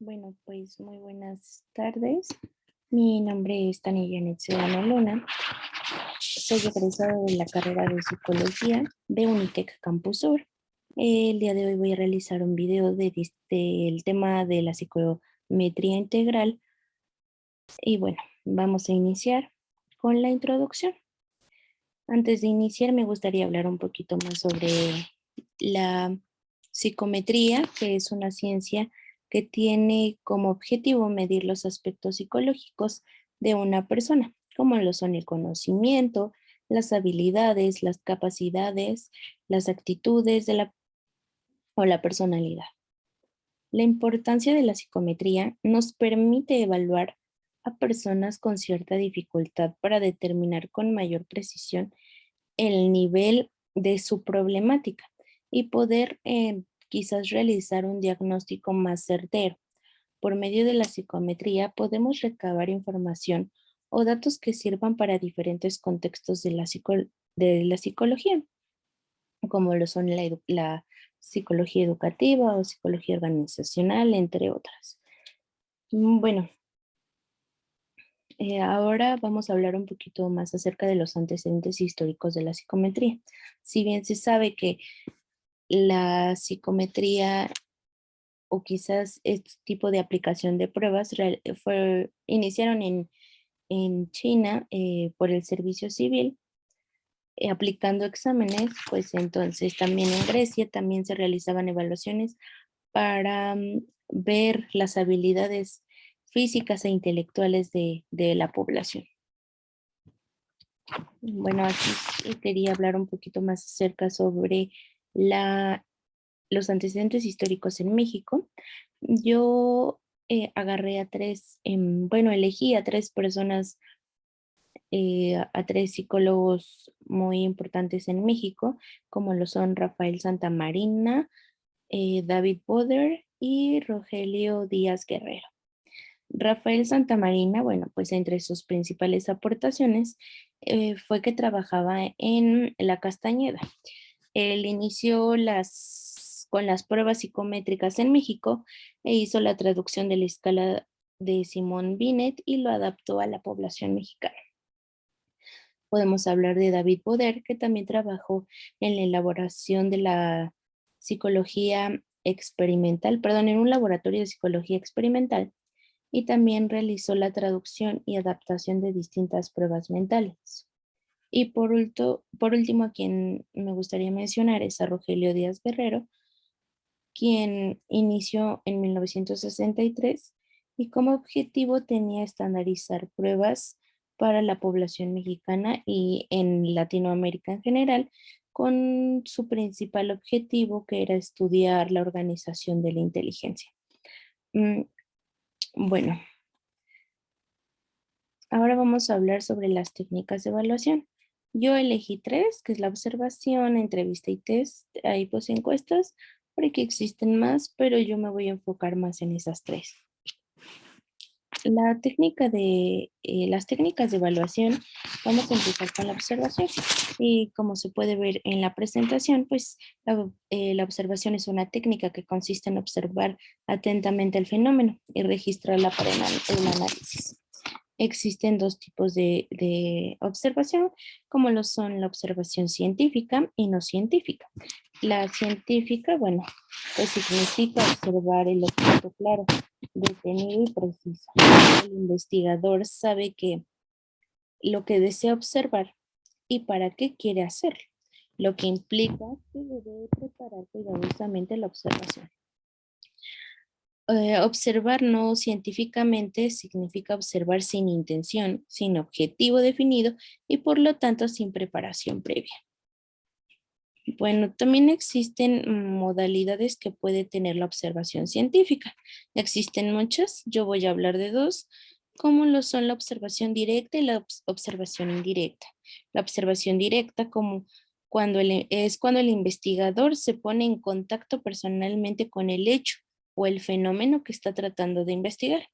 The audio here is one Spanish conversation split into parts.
Bueno, pues muy buenas tardes. Mi nombre es Tania Janet Sedano Luna. Soy egresada de la carrera de Psicología de Unitec Campus Sur. El día de hoy voy a realizar un video del tema de la psicometría integral. Y bueno, vamos a iniciar con la introducción. Antes de iniciar, me gustaría hablar un poquito más sobre la psicometría, que es una ciencia que tiene como objetivo medir los aspectos psicológicos de una persona, como lo son el conocimiento, las habilidades, las capacidades, las actitudes o la personalidad. La importancia de la psicometría nos permite evaluar a personas con cierta dificultad para determinar con mayor precisión el nivel de su problemática y poder quizás realizar un diagnóstico más certero. Por medio de la psicometría podemos recabar información o datos que sirvan para diferentes contextos de la psicología, como lo son la psicología educativa o psicología organizacional, entre otras. Bueno, ahora vamos a hablar un poquito más acerca de los antecedentes históricos de la psicometría. Si bien se sabe que la psicometría o quizás este tipo de aplicación de pruebas iniciaron en China por el servicio civil, aplicando exámenes, pues entonces también en Grecia también se realizaban evaluaciones para ver las habilidades físicas e intelectuales de la población. Bueno, aquí quería hablar un poquito más acerca sobre los antecedentes históricos en México. Yo agarré elegí a tres personas, a tres psicólogos muy importantes en México, como lo son Rafael Santamarina, David Boder y Rogelio Díaz Guerrero. Rafael Santamarina, bueno, pues entre sus principales aportaciones fue que trabajaba en la Castañeda. Él inició con las pruebas psicométricas en México e hizo la traducción de la escala de Simón Binet y lo adaptó a la población mexicana. Podemos hablar de David Boder, que también trabajó en la elaboración de la psicología experimental, perdón, en un laboratorio de psicología experimental y también realizó la traducción y adaptación de distintas pruebas mentales. Y por último, a quien me gustaría mencionar es a Rogelio Díaz Guerrero, quien inició en 1963 y como objetivo tenía estandarizar pruebas para la población mexicana y en Latinoamérica en general, con su principal objetivo que era estudiar la organización de la inteligencia. Mm, Bueno, ahora vamos a hablar sobre las técnicas de evaluación. Yo elegí tres, que es la observación, entrevista y test. Hay pues encuestas, porque existen más, pero yo me voy a enfocar más en esas tres. Las técnicas de evaluación, vamos a empezar con la observación. Y como se puede ver en la presentación, pues la observación es una técnica que consiste en observar atentamente el fenómeno y registrarla para el análisis. Existen dos tipos de observación, como lo son la observación científica y no científica. La científica, bueno, pues significa observar el objeto claro, detenido y preciso. El investigador sabe lo que desea observar y para qué quiere hacerlo, lo que implica que debe preparar cuidadosamente la observación. Observar no científicamente significa observar sin intención, sin objetivo definido y por lo tanto sin preparación previa. Bueno, también existen modalidades que puede tener la observación científica. Existen muchas, yo voy a hablar de dos, como lo son la observación directa y la observación indirecta. La observación directa es cuando el investigador se pone en contacto personalmente con el hecho o el fenómeno que está tratando de investigar.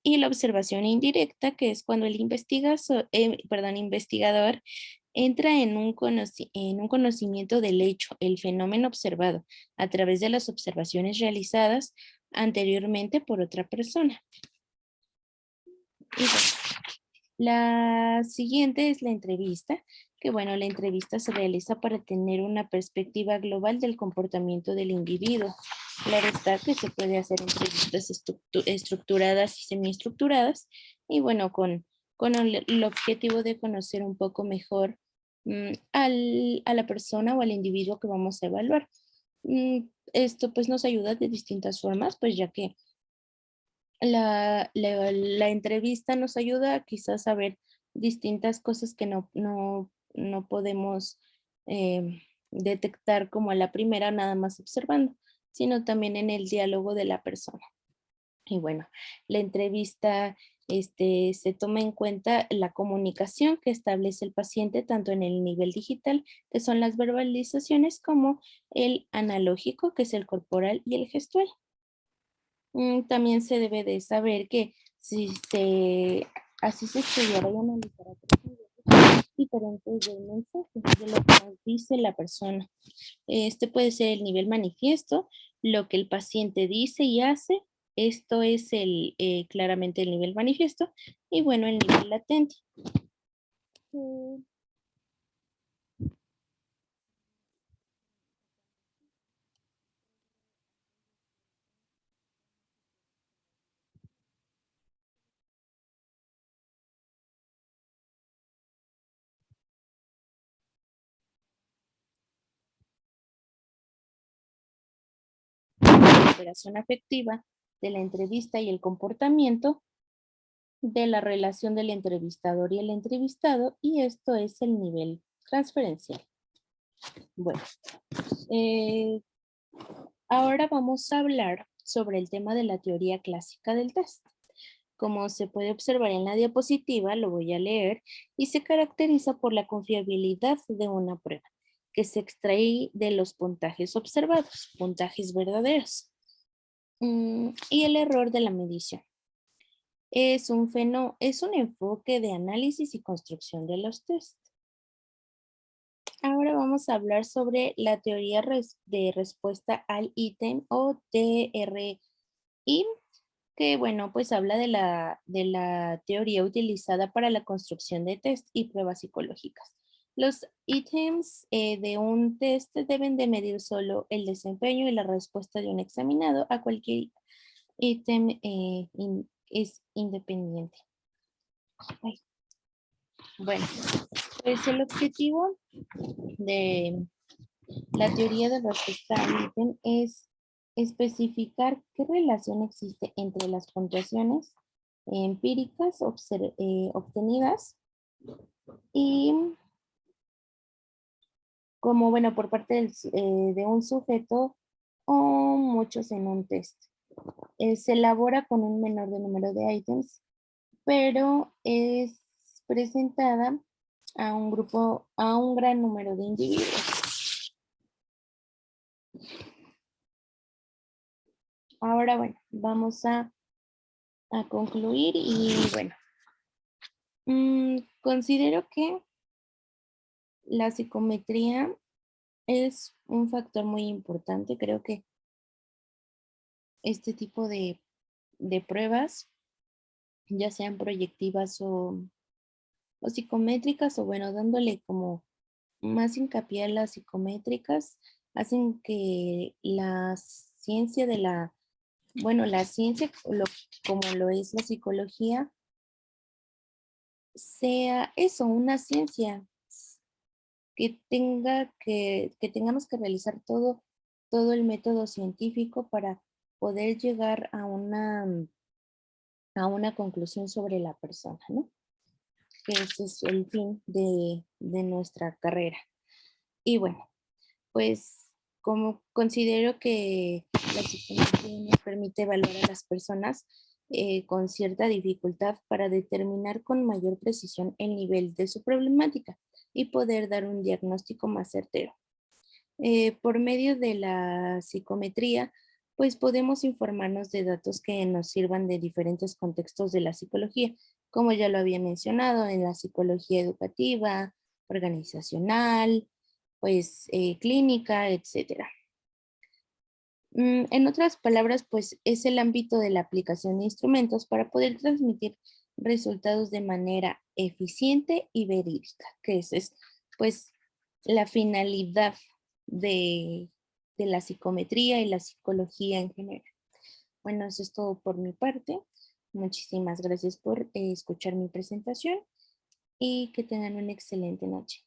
Y la observación indirecta, que es cuando el investigador entra en un conocimiento del hecho, el fenómeno observado, a través de las observaciones realizadas anteriormente por otra persona. Y bueno, la siguiente es la entrevista, que bueno, la entrevista se realiza para tener una perspectiva global del comportamiento del individuo. Claro está que se puede hacer entrevistas estructuradas y semiestructuradas, y bueno, con el objetivo de conocer un poco mejor a la persona o al individuo que vamos a evaluar. Esto pues nos ayuda de distintas formas, pues ya que la entrevista nos ayuda a quizás a ver distintas cosas que no podemos detectar como a la primera nada más observando, sino también en el diálogo de la persona. Y bueno, la entrevista se toma en cuenta la comunicación que establece el paciente tanto en el nivel digital, que son las verbalizaciones, como el analógico, que es el corporal y el gestual. También se debe de saber que si se, así se estudiará y analizará tres niveles diferentes del mensaje, de lo que nos dice la persona. Este puede ser el nivel manifiesto, lo que el paciente dice y hace. Esto es claramente el nivel manifiesto. Y bueno, el nivel latente. Mm, La operación afectiva de la entrevista y el comportamiento de la relación del entrevistador y el entrevistado, y esto es el nivel transferencial. Bueno, eh, ahora vamos a hablar sobre el tema de la teoría clásica del test. Como se puede observar en la diapositiva, lo voy a leer, y se caracteriza por la confiabilidad de una prueba, que se extrae de los puntajes observados, puntajes verdaderos, y el error de la medición. Es un enfoque de análisis y construcción de los test. Ahora vamos a hablar sobre la teoría de respuesta al ítem o TRI, que bueno, pues habla de la teoría utilizada para la construcción de test y pruebas psicológicas. Los ítems de un test deben de medir solo el desempeño y la respuesta de un examinado a cualquier ítem es independiente. Ay, bueno, pues el objetivo de la teoría de respuesta al ítem es especificar qué relación existe entre las puntuaciones empíricas obtenidas y como, bueno, por parte de un sujeto o muchos en un test. Se elabora con un menor de número de ítems, pero es presentada a un grupo, a un gran número de individuos. Ahora, bueno, vamos a concluir y bueno, considero que la psicometría es un factor muy importante. Creo que este tipo de pruebas, ya sean proyectivas o psicométricas, o bueno, dándole como más hincapié a las psicométricas, hacen que la ciencia bueno, la ciencia, como lo es la psicología, sea eso, una ciencia que tengamos que realizar todo el método científico para poder llegar a una conclusión sobre la persona, ¿no? Que ese es el fin de nuestra carrera. Y bueno, pues como considero que la psicología nos permite evaluar a las personas con cierta dificultad para determinar con mayor precisión el nivel de su problemática y poder dar un diagnóstico más certero. Por medio de la psicometría, pues podemos informarnos de datos que nos sirvan de diferentes contextos de la psicología, como ya lo había mencionado, en la psicología educativa, organizacional, pues clínica, etcétera. En otras palabras, pues es el ámbito de la aplicación de instrumentos para poder transmitir resultados de manera eficiente y verídica, que esa es pues la finalidad de, de la psicometría y la psicología en general. Bueno, eso es todo por mi parte. Muchísimas gracias por escuchar mi presentación y que tengan una excelente noche.